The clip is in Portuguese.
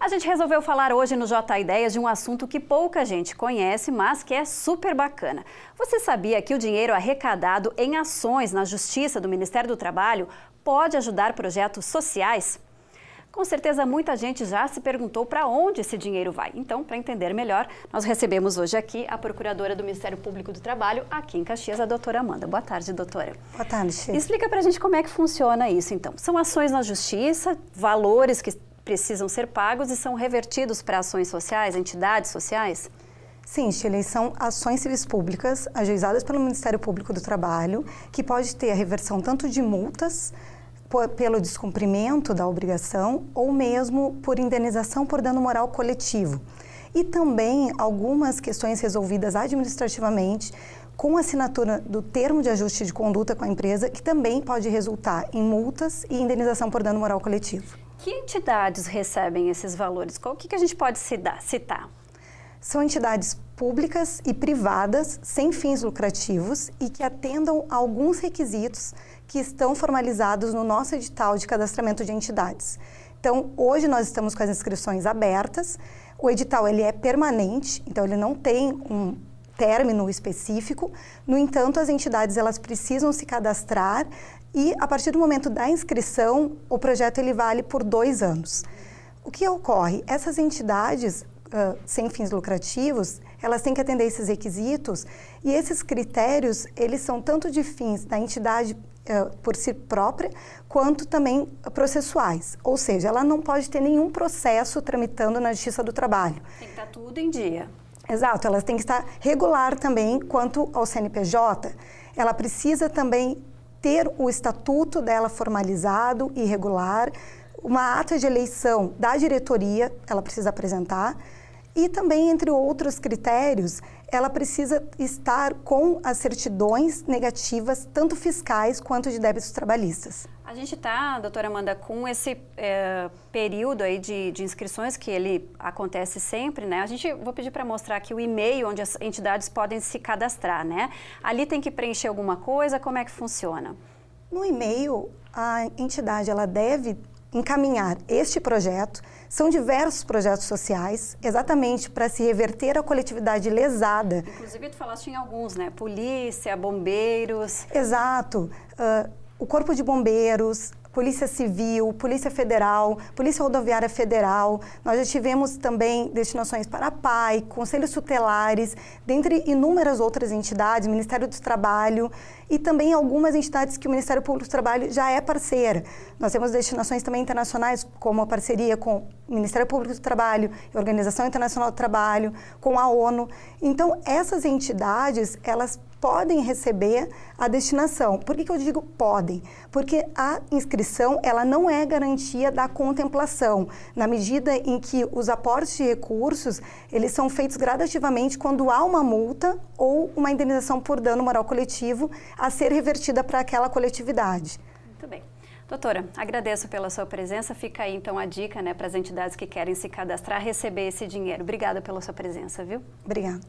A gente resolveu falar hoje no J Ideias de um assunto que pouca gente conhece, mas que é super bacana. Você sabia que o dinheiro arrecadado em ações na Justiça do Ministério do Trabalho pode ajudar projetos sociais? Com certeza muita gente já se perguntou para onde esse dinheiro vai. Então, para entender melhor, nós recebemos hoje aqui a Procuradora do Ministério Público do Trabalho, aqui em Caxias, a doutora Amanda. Boa tarde, doutora. Boa tarde, Chico. Explica para a gente como é que funciona isso, então. São ações na Justiça, valores que precisam ser pagos e são revertidos para ações sociais, entidades sociais? Sim, Shirley, são ações civis públicas ajuizadas pelo Ministério Público do Trabalho, que pode ter a reversão tanto de multas pelo descumprimento da obrigação ou mesmo por indenização por dano moral coletivo. E também algumas questões resolvidas administrativamente com assinatura do termo de ajuste de conduta com a empresa, que também pode resultar em multas e indenização por dano moral coletivo. Que entidades recebem esses valores? O que a gente pode citar? São entidades públicas e privadas, sem fins lucrativos e que atendam a alguns requisitos que estão formalizados no nosso edital de cadastramento de entidades. Então, hoje nós estamos com as inscrições abertas, o edital ele é permanente, então ele não tem um término específico, no entanto, as entidades elas precisam se cadastrar e, a partir do momento da inscrição, o projeto ele vale por 2 anos. O que ocorre? Essas entidades sem fins lucrativos, elas têm que atender esses requisitos e esses critérios, eles são tanto de fins da entidade por si própria, quanto também processuais. Ou seja, ela não pode ter nenhum processo tramitando na Justiça do Trabalho. Tem que estar tudo em dia. Exato, elas têm que estar regular também quanto ao CNPJ. Ela precisa também ter o estatuto dela formalizado e regular, uma ata de eleição da diretoria, ela precisa apresentar, e também, entre outros critérios, ela precisa estar com as certidões negativas, tanto fiscais quanto de débitos trabalhistas. A gente está, doutora Amanda, com esse período aí de inscrições que ele acontece sempre, né? Vou pedir para mostrar aqui o e-mail onde as entidades podem se cadastrar, né? Ali tem que preencher alguma coisa, como é que funciona? No e-mail, a entidade ela deve encaminhar este projeto. São diversos projetos sociais, exatamente para se reverter a coletividade lesada. Inclusive, tu falaste em alguns, né? Polícia, bombeiros. Exato. O Corpo de Bombeiros, Polícia Civil, Polícia Federal, Polícia Rodoviária Federal. Nós já tivemos também destinações para a PAI, Conselhos Tutelares, dentre inúmeras outras entidades, Ministério do Trabalho e também algumas entidades que o Ministério Público do Trabalho já é parceira. Nós temos destinações também internacionais, como a parceria com o Ministério Público do Trabalho, a Organização Internacional do Trabalho, com a ONU. Então, essas entidades, elas podem receber a destinação. Por que eu digo podem? Porque a inscrição, ela não é garantia da contemplação, na medida em que os aportes de recursos, eles são feitos gradativamente quando há uma multa ou uma indenização por dano moral coletivo a ser revertida para aquela coletividade. Muito bem. Doutora, agradeço pela sua presença. Fica aí, então, a dica, né, para as entidades que querem se cadastrar, receber esse dinheiro. Obrigada pela sua presença, viu? Obrigada.